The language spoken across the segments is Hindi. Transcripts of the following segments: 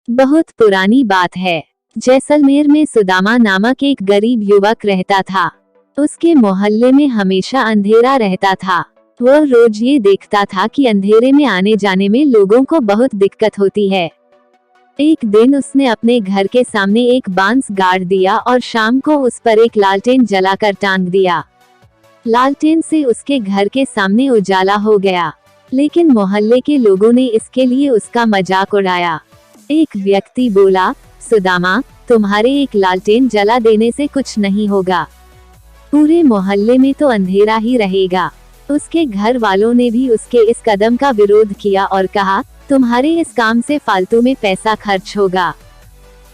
बहुत पुरानी बात है। जैसलमेर में सुदामा नामक एक गरीब युवक रहता था। उसके मोहल्ले में हमेशा अंधेरा रहता था। वह रोज ये देखता था कि अंधेरे में आने जाने में लोगों को बहुत दिक्कत होती है। एक दिन उसने अपने घर के सामने एक बांस गाड़ दिया और शाम को उस पर एक लालटेन जलाकर टांग दिया। लालटेन से उसके घर के सामने उजाला हो गया, लेकिन मोहल्ले के लोगों ने इसके लिए उसका मजाक उड़ाया। एक व्यक्ति बोला, सुदामा, तुम्हारे एक लालटेन जला देने से कुछ नहीं होगा, पूरे मोहल्ले में तो अंधेरा ही रहेगा। उसके घर वालों ने भी उसके इस कदम का विरोध किया और कहा, तुम्हारे इस काम से फालतू में पैसा खर्च होगा।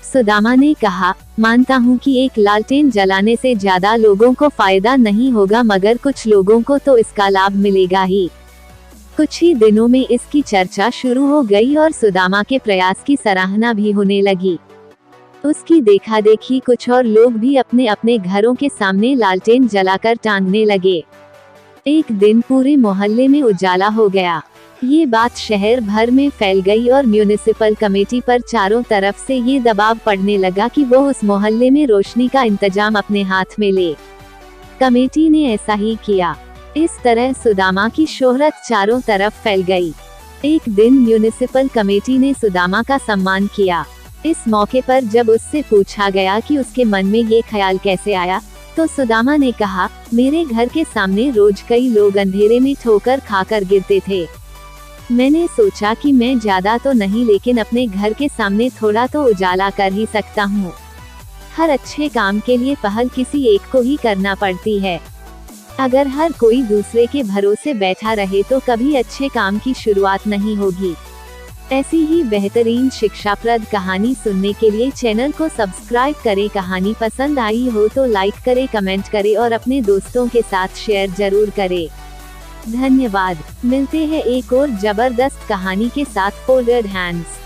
सुदामा ने कहा, मानता हूँ कि एक लालटेन जलाने से ज्यादा लोगों को फायदा नहीं होगा, मगर कुछ लोगों को तो इसका लाभ मिलेगा ही। कुछ ही दिनों में इसकी चर्चा शुरू हो गई और सुदामा के प्रयास की सराहना भी होने लगी। उसकी देखा देखी कुछ और लोग भी अपने अपने घरों के सामने लालटेन जलाकर टांगने लगे। एक दिन पूरे मोहल्ले में उजाला हो गया। ये बात शहर भर में फैल गई और म्यूनिसिपल कमेटी पर चारों तरफ से ये दबाव पड़ने लगा कि वो उस मोहल्ले में रोशनी का इंतजाम अपने हाथ में ले। कमेटी ने ऐसा ही किया। इस तरह सुदामा की शोहरत चारों तरफ फैल गई। एक दिन म्यूनिसिपल कमेटी ने सुदामा का सम्मान किया। इस मौके पर जब उससे पूछा गया कि उसके मन में ये ख्याल कैसे आया, तो सुदामा ने कहा, मेरे घर के सामने रोज कई लोग अंधेरे में ठोकर खाकर गिरते थे। मैंने सोचा कि मैं ज्यादा तो नहीं, लेकिन अपने घर के सामने थोड़ा तो उजाला कर ही सकता हूँ। हर अच्छे काम के लिए पहल किसी एक को ही करना पड़ती है। अगर हर कोई दूसरे के भरोसे बैठा रहे तो कभी अच्छे काम की शुरुआत नहीं होगी। ऐसी ही बेहतरीन शिक्षाप्रद कहानी सुनने के लिए चैनल को सब्सक्राइब करें। कहानी पसंद आई हो तो लाइक करें, कमेंट करें और अपने दोस्तों के साथ शेयर जरूर करें। धन्यवाद। मिलते हैं एक और जबरदस्त कहानी के साथ। Folded hands.